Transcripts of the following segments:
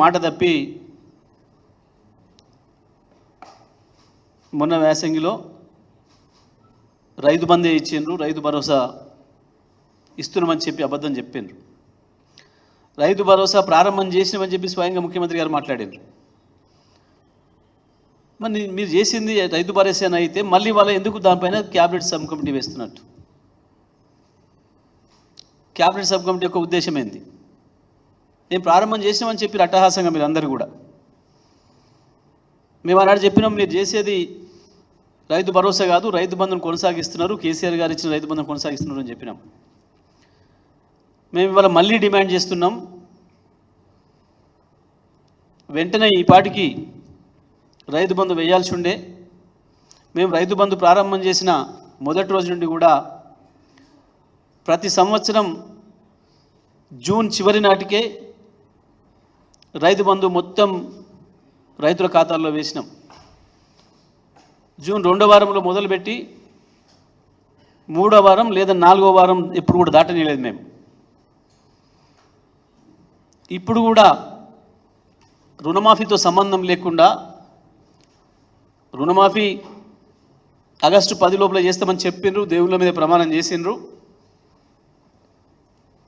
మాట తప్పి మొన్న వేసంగిలో రైతు బంధు ఇచ్చిండ్రు, రైతు భరోసా ఇస్తున్నామని చెప్పి అబద్ధం చెప్పిండ్రు. రైతు భరోసా ప్రారంభం చేసినామని చెప్పి స్వయంగా ముఖ్యమంత్రి గారు మాట్లాడిండ్రు. మరి మీరు చేసింది రైతు భరోసా అయితే మళ్ళీ వాళ్ళ ఎందుకు దానిపైన క్యాబినెట్ సబ్ కమిటీ వేస్తున్నట్టు? క్యాబినెట్ సబ్ కమిటీ యొక్క ఉద్దేశం ఏంది? మేము ప్రారంభం చేసినామని చెప్పి అట్టహాసంగా మీరు అందరూ కూడా మేము ఆనాడు చెప్పినాం, మీరు చేసేది రైతు భరోసా కాదు, రైతు బంధును కొనసాగిస్తున్నారు, కేసీఆర్ గారు ఇచ్చిన రైతు బంధును కొనసాగిస్తున్నారు అని చెప్పినాం. మేము ఇవాళ మళ్ళీ డిమాండ్ చేస్తున్నాం, వెంటనే ఈ పాటికి రైతు బంధు వేయాల్సి ఉండే. మేము రైతు బంధు ప్రారంభం చేసిన మొదటి రోజు నుండి కూడా ప్రతి సంవత్సరం జూన్ చివరి నాటికే రైతు బంధు మొత్తం రైతుల ఖాతాల్లో వేసినాం. జూన్ 2వ వారంలో మొదలుపెట్టి 3వ వారం లేదా 4వ వారం ఎప్పుడు కూడా దాటనీయలేదు మేము. ఇప్పుడు కూడా రుణమాఫీతో సంబంధం లేకుండా రుణమాఫీ ఆగస్టు 10 లోపల చేస్తామని చెప్పిండ్రు, దేవుళ్ళ మీద ప్రమాణం చేసిండ్రు.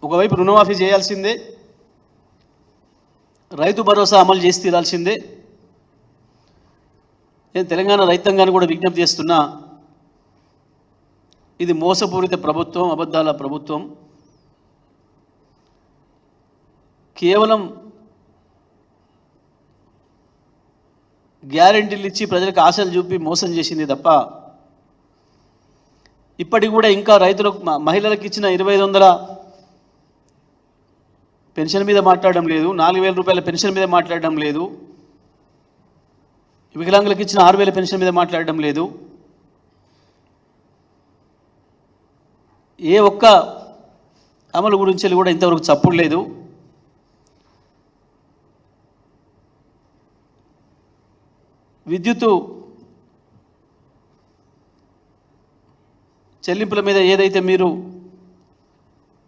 ఒకవైపు రుణమాఫీ చేయాల్సిందే, రైతు భరోసా అమలు చేసి తీరాల్సిందే. నేను తెలంగాణ రైతాంగాన్ని కూడా విజ్ఞప్తి చేస్తున్నా, ఇది మోసపూరిత ప్రభుత్వం, అబద్ధాల ప్రభుత్వం. కేవలం గ్యారెంటీలు ఇచ్చి ప్రజలకు ఆశలు చూపి మోసం చేసింది తప్ప ఇప్పటికి కూడా ఇంకా రైతులకు మహిళలకు ఇచ్చిన 2500 పెన్షన్ మీద మాట్లాడడం లేదు, 4000 రూపాయల పెన్షన్ మీద మాట్లాడడం లేదు, వికలాంగులకు ఇచ్చిన 6000 పెన్షన్ మీద మాట్లాడడం లేదు. ఏ ఒక్క అమలు గురించి కూడా ఇంతవరకు చప్పుడు లేదు. విద్యుత్తు చెల్లింపుల మీద ఏదైతే మీరు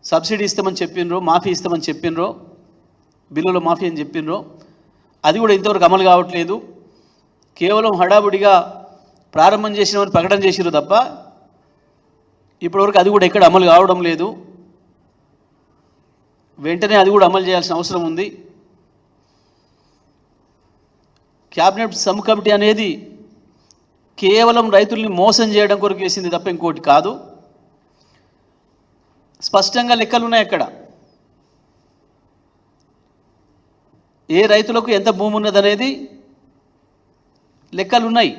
సబ్సిడీ ఇస్తామని చెప్పినరో, మాఫీ ఇస్తామని చెప్పినరో, బిల్లులో మాఫీ అని చెప్పినరో, అది కూడా ఇంతవరకు అమలు కావట్లేదు. కేవలం హడావుడిగా ప్రారంభం చేసినామని ప్రకటన చేసిరు తప్ప ఇప్పటివరకు అది కూడా ఎక్కడ అమలు కావడం లేదు. వెంటనే అది కూడా అమలు చేయాల్సిన అవసరం ఉంది. క్యాబినెట్ సబ్ కమిటీ అనేది కేవలం రైతుల్ని మోసం చేయడం కొరకు వేసింది తప్ప ఇంకోటి కాదు. స్పష్టంగా లెక్కలు ఉన్నాయి అక్కడ. ఏ రైతులకు ఎంత భూమి ఉన్నదనేది లెక్కలు ఉన్నాయి.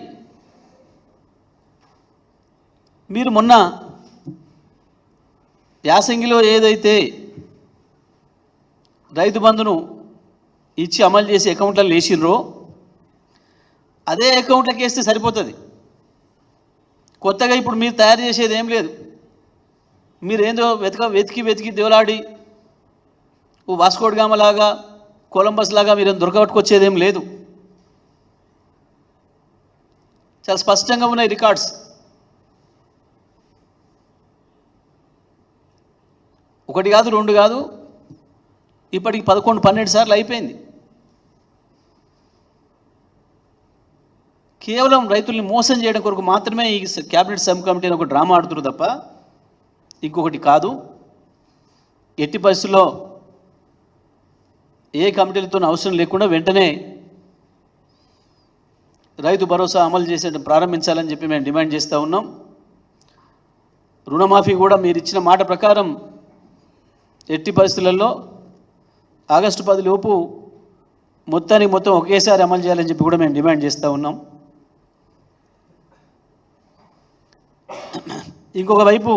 మీరు మొన్న యాసంగిలో ఏదైతే రైతు బంధును ఇచ్చి అమలు చేసి అకౌంట్లలో వేసిర్రో అదే అకౌంట్లకు వేస్తే సరిపోతుంది. కొత్తగా ఇప్పుడు మీరు తయారు చేసేది ఏం లేదు. మీరేందో వెతికి దేవులాడి వాస్కోడ్ గామ లాగా, కొలంబస్ లాగా మీరేం దొరకబట్టుకొచ్చేదేం లేదు. చాలా స్పష్టంగా ఉన్నాయి రికార్డ్స్. ఒకటి కాదు, 2 కాదు, ఇప్పటికి 11-12 సార్లు అయిపోయింది. కేవలం రైతుల్ని మోసం చేయడం కొరకు మాత్రమే ఈ క్యాబినెట్ సబ్ కమిటీ అని ఒక డ్రామా ఆడుతున్నారు తప్ప ఇంకొకటి కాదు. ఎట్టి పరిస్థితుల్లో ఏ కమిటీలతో అవసరం లేకుండా వెంటనే రైతు భరోసా అమలు చేసే ప్రారంభించాలని చెప్పి మేము డిమాండ్ చేస్తూ ఉన్నాం. రుణమాఫీ కూడా మీరు ఇచ్చిన మాట ప్రకారం ఎట్టి పరిస్థితులలో ఆగస్టు 10 లోపు మొత్తం ఒకేసారి అమలు చేయాలని చెప్పి కూడా మేము డిమాండ్ చేస్తూ ఉన్నాం. ఇంకొక వైపు